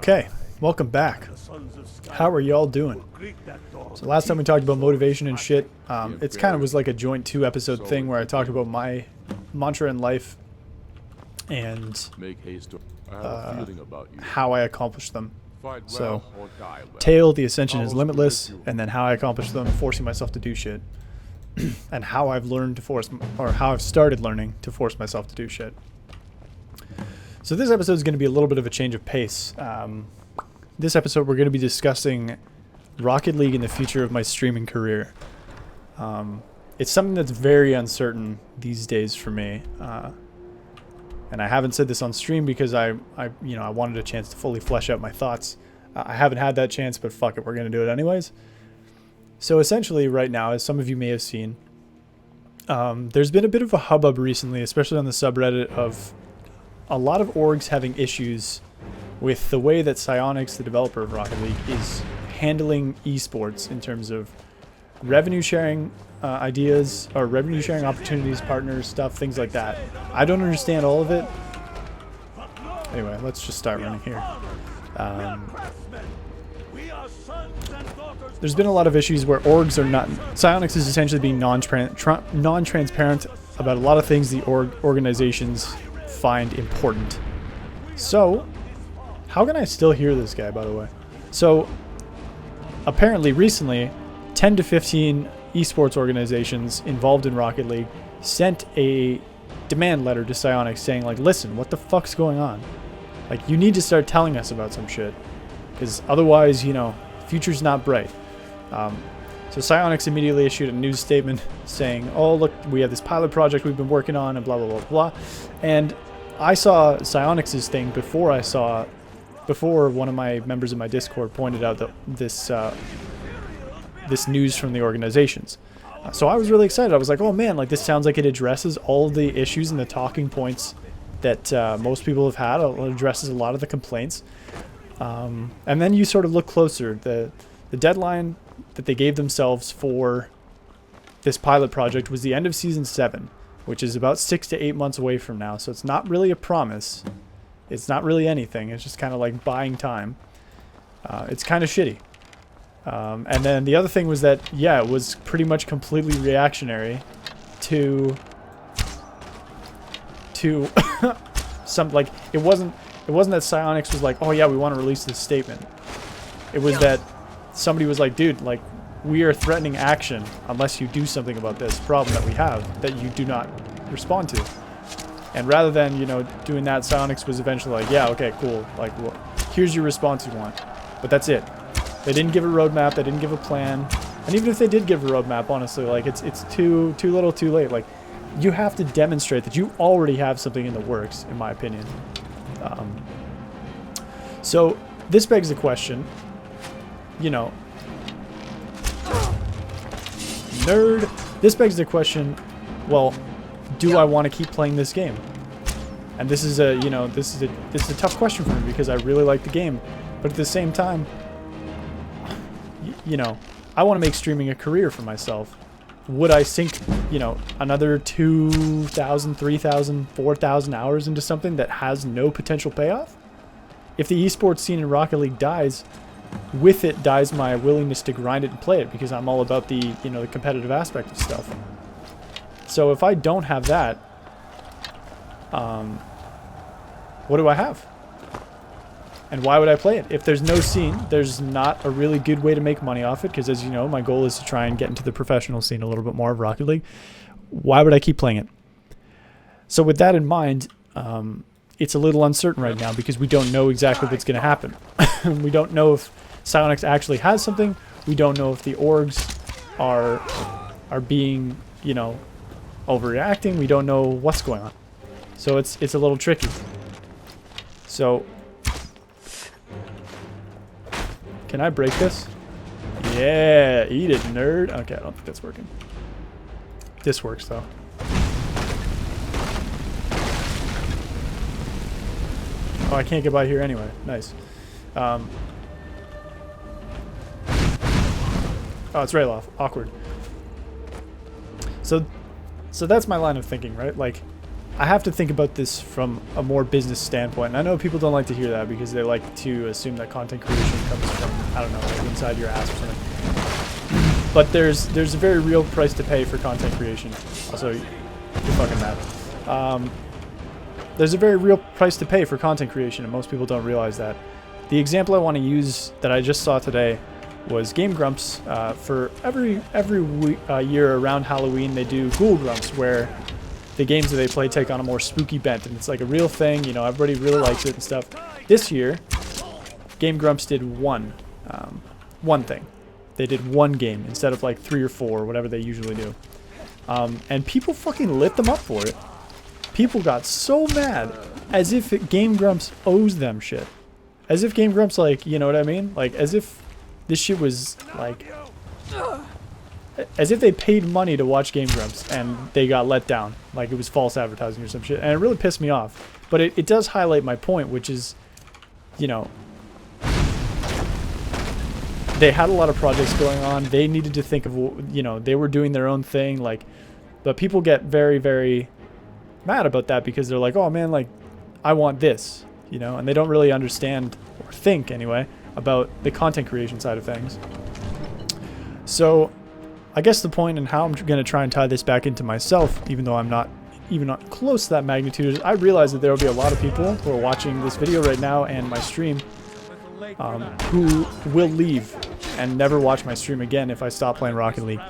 Okay, welcome back. How are y'all doing? So last time we talked about motivation and shit, it's kind of was like a joint 2-episode thing where I talked about my mantra in life and how I accomplish them. So, tail, the ascension is limitless, and then how I accomplish them, forcing myself to do shit, and how I've learned to force, or how I've started learning to force myself to do shit. So this episode is going to be a little bit of a change of pace. This episode we're going to be discussing Rocket League and the future of my streaming career. It's something that's very uncertain these days for me. And I haven't said this on stream because I wanted a chance to fully flesh out my thoughts. I haven't had that chance, but fuck it, we're going to do it anyways. So essentially right now, as some of you may have seen, there's been a bit of a hubbub recently, especially on the subreddit, of a lot of orgs having issues with the way that Psyonix, the developer of Rocket League, is handling esports in terms of revenue sharing ideas, or revenue sharing opportunities, partners, stuff, things like that. I don't understand all of it. Anyway, let's just start running here. There's been a lot of issues where orgs are not... Psyonix is essentially being non-transparent about a lot of things the organizations find important. So, how can I still hear this guy, by the way? So, apparently recently, 10 to 15 esports organizations involved in Rocket League sent a demand letter to Psyonix saying, like, listen, what the fuck's going on? Like, you need to start telling us about some shit. Because otherwise, you know, the future's not bright. So Psyonix immediately issued a news statement saying, oh, look, we have this pilot project we've been working on, and blah, blah, blah, blah. And I saw Psyonix's thing before one of my members of my Discord pointed out that this news from the organizations. So I was really excited. I was like, oh man, like this sounds like it addresses all of the issues and the talking points that most people have had. It addresses a lot of the complaints. And then you sort of look closer. The deadline that they gave themselves for this pilot project was the end of Season 7, which is about 6 to 8 months away from now. So it's not really a promise. It's not really anything. It's just kind of like buying time. It's kind of shitty. And then the other thing was that, yeah, it was pretty much completely reactionary to some, like, it wasn't that Psyonix was like, oh yeah, we want to release this statement. It was that somebody was like, dude, like, we are threatening action unless you do something about this problem that we have that you do not respond to. And rather than, you know, doing that, Psyonix was eventually like, yeah, okay, cool. Like, well, here's your response you want. But that's it. They didn't give a roadmap. They didn't give a plan. And even if they did give a roadmap, honestly, like, it's too little too late. Like, you have to demonstrate that you already have something in the works, in my opinion. So this begs the question, you know, nerd. This begs the question, well, do I want to keep playing this game? And this is a, you know, this is a tough question for me because I really like the game, but at the same time, you know, I want to make streaming a career for myself. Would I sink, you know, another 2,000, 3,000, 4,000 hours into something that has no potential payoff? If the esports scene in Rocket League dies, with it dies my willingness to grind it and play it, because I'm all about the, you know, the competitive aspect of stuff. So if I don't have that, what do I have? And why would I play it? If there's no scene, there's not a really good way to make money off it, because as you know, my goal is to try and get into the professional scene a little bit more of Rocket League. Why would I keep playing it? So with that in mind, it's a little uncertain right now because we don't know exactly what's going to happen. We don't know if Psyonix actually has something. We don't know if the orgs are being, you know, overreacting. We don't know what's going on. So it's a little tricky. So can I break this? Yeah, eat it, nerd. Okay, I don't think that's working. This works though. Oh, I can't get by here anyway. Nice. Oh, it's rail off. Awkward. So that's my line of thinking, right? Like, I have to think about this from a more business standpoint. And I know people don't like to hear that because they like to assume that content creation comes from, I don't know, like inside your ass or something. But there's a very real price to pay for content creation. Also, you're fucking mad. There's a very real price to pay for content creation, and most people don't realize that. The example I want to use that I just saw today was Game Grumps. For every year around Halloween, they do Ghoul Grumps, where the games that they play take on a more spooky bent, and it's like a real thing, you know, everybody really likes it and stuff. This year, Game Grumps did one thing. They did one game instead of like 3 or 4, whatever they usually do. And people fucking lit them up for it. People got so mad, as if Game Grumps owes them shit. As if Game Grumps, like, you know what I mean? Like, as if this shit was, like... As if they paid money to watch Game Grumps and they got let down. Like it was false advertising or some shit. And it really pissed me off. But it does highlight my point, which is, you know, they had a lot of projects going on. They needed to think of, you know, they were doing their own thing. Like, but people get very, very mad about that because they're like, oh man, like, I want this, you know, and they don't really understand, or think anyway, about the content creation side of things. So I guess the point and how I'm going to try and tie this back into myself, even though I'm not even not close to that magnitude, is I realize that there will be a lot of people who are watching this video right now and my stream who will leave and never watch my stream again if I stop playing Rocket League.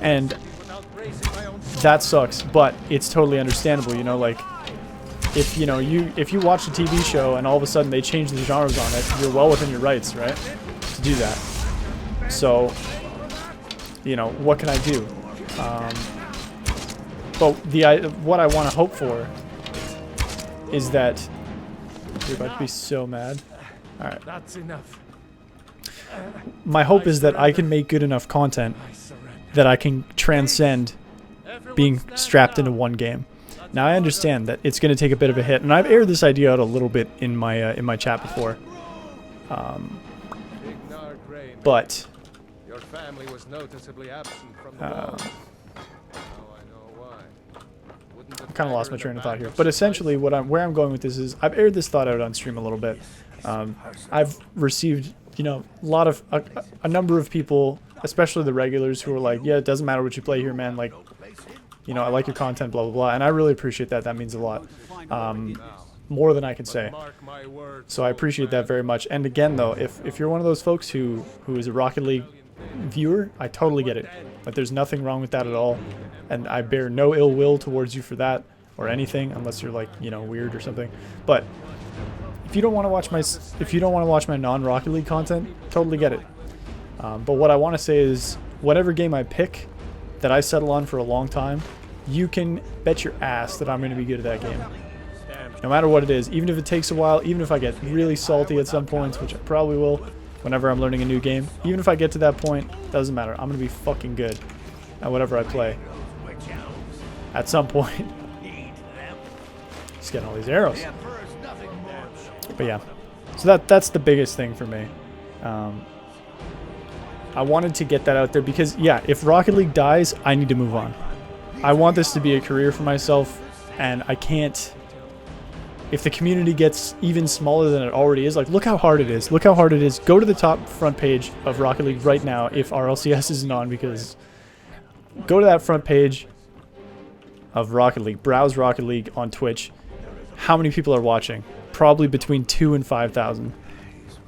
And that sucks, but it's totally understandable, you know, like, if you know, if you watch a TV show and all of a sudden they change the genres on it, you're well within your rights, right, to do that. So, you know, what can I do? But what I want to hope for is that you're about to be so mad. All right. That's enough. My hope is that I can make good enough content that I can transcend being strapped into one game. Now I understand that it's going to take a bit of a hit, and I've aired this idea out a little bit in my chat before. But your family was noticeably absent from the ball. I kind of lost my train of thought here, but essentially where I'm going with this is I've aired this thought out on stream a little bit. I've received, you know, a number of people, especially the regulars, who are like, yeah, it doesn't matter what you play here, man, like, you know, I like your content, blah, blah, blah. And I really appreciate that. That means a lot. More than I can say. So I appreciate that very much. And again, though, if you're one of those folks who is a Rocket League viewer, I totally get it. Like, there's nothing wrong with that at all. And I bear no ill will towards you for that or anything, unless you're, like, you know, weird or something. But if you don't want to watch my non-Rocket League content, totally get it. But what I want to say is, whatever game I pick that I settle on for a long time, you can bet your ass that I'm going to be good at that game. No matter what it is, even if it takes a while, even if I get really salty at some points, which I probably will whenever I'm learning a new game, even if I get to that point, doesn't matter. I'm going to be fucking good at whatever I play. At some point. Just getting all these arrows. But yeah, so that's the biggest thing for me. I wanted to get that out there because, yeah, if Rocket League dies, I need to move on. I want this to be a career for myself, and I can't... If the community gets even smaller than it already is, like, look how hard it is. Look how hard it is. Go to the top front page of Rocket League right now if RLCS isn't on, because go to that front page of Rocket League. Browse Rocket League on Twitch. How many people are watching? Probably between 2,000 and 5,000.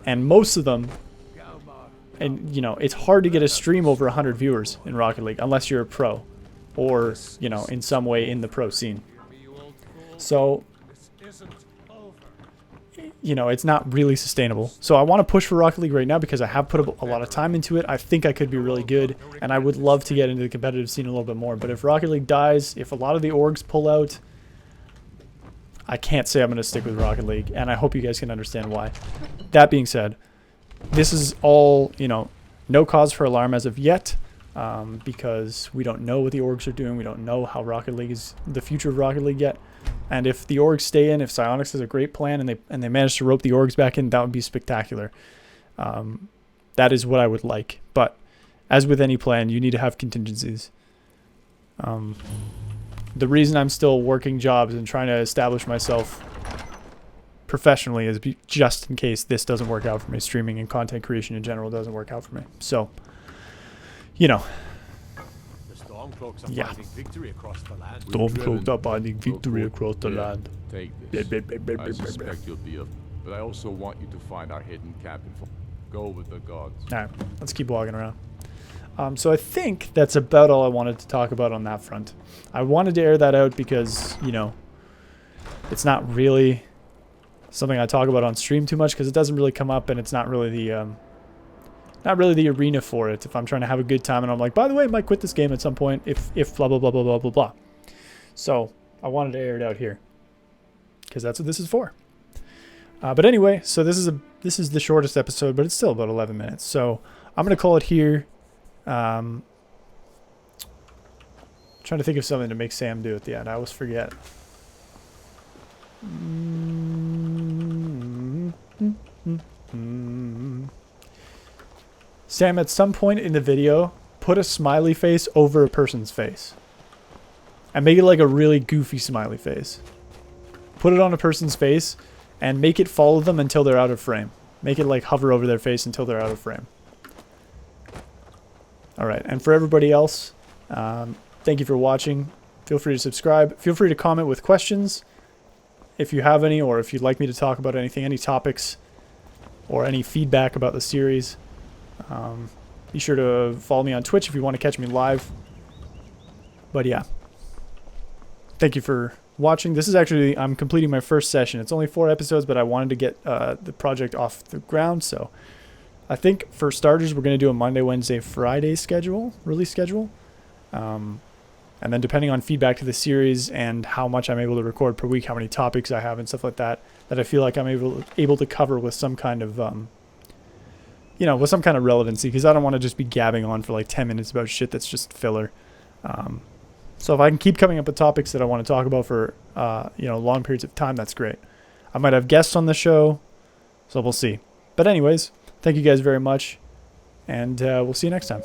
And most of them, and, you know, it's hard to get a stream over 100 viewers in Rocket League unless you're a pro or, you know, in some way in the pro scene. So, you know, it's not really sustainable. So I want to push for Rocket League right now because I have put a lot of time into it. I think I could be really good, and I would love to get into the competitive scene a little bit more. But if Rocket League dies, if a lot of the orgs pull out, I can't say I'm going to stick with Rocket League, and I hope you guys can understand why. That being said, this is all, you know, no cause for alarm as of yet, because we don't know what the orgs are doing. We don't know how Rocket League is, the future of Rocket League yet. And if the orgs stay in, if Psyonix has a great plan and they manage to rope the orgs back in, that would be spectacular. That is what I would like. But as with any plan, you need to have contingencies. the reason I'm still working jobs and trying to establish myself professionally is just in case this doesn't work out for me. Streaming and content creation in general doesn't work out for me. So, you know. Yeah. Stormcloaks are finding victory across the land. Take this. I suspect you'll be a... But I also want you to find our hidden cabin. Go with the gods. Alright, let's keep walking around. So I think that's about all I wanted to talk about on that front. I wanted to air that out because, you know, it's not really something I talk about on stream too much because it doesn't really come up and it's not really the arena for it. If I'm trying to have a good time and I'm like, by the way, I might quit this game at some point if blah blah blah blah blah blah blah. So I wanted to air it out here because that's what this is for. But anyway, so this is the shortest episode, but it's still about 11 minutes. So I'm gonna call it here. Trying to think of something to make Sam do at the end. I always forget. Sam, at some point in the video, put a smiley face over a person's face. And make it like a really goofy smiley face. Put it on a person's face and make it follow them until they're out of frame. Make it like hover over their face until they're out of frame. Alright, and for everybody else, thank you for watching. Feel free to subscribe. Feel free to comment with questions if you have any, or if you'd like me to talk about anything, any topics, or any feedback about the series. Be sure to follow me on Twitch if you want to catch me live. But yeah, thank you for watching. This is actually, I'm completing my first session. It's only 4 episodes, but I wanted to get the project off the ground, so I think for starters we're going to do a Monday, Wednesday, Friday release schedule. And then depending on feedback to the series and how much I'm able to record per week, how many topics I have and stuff like that, that I feel like I'm able to cover with some kind of, you know, with some kind of relevancy, because I don't want to just be gabbing on for like 10 minutes about shit that's just filler. So if I can keep coming up with topics that I want to talk about for, you know, long periods of time, that's great. I might have guests on the show, so we'll see. But anyways, thank you guys very much, and we'll see you next time.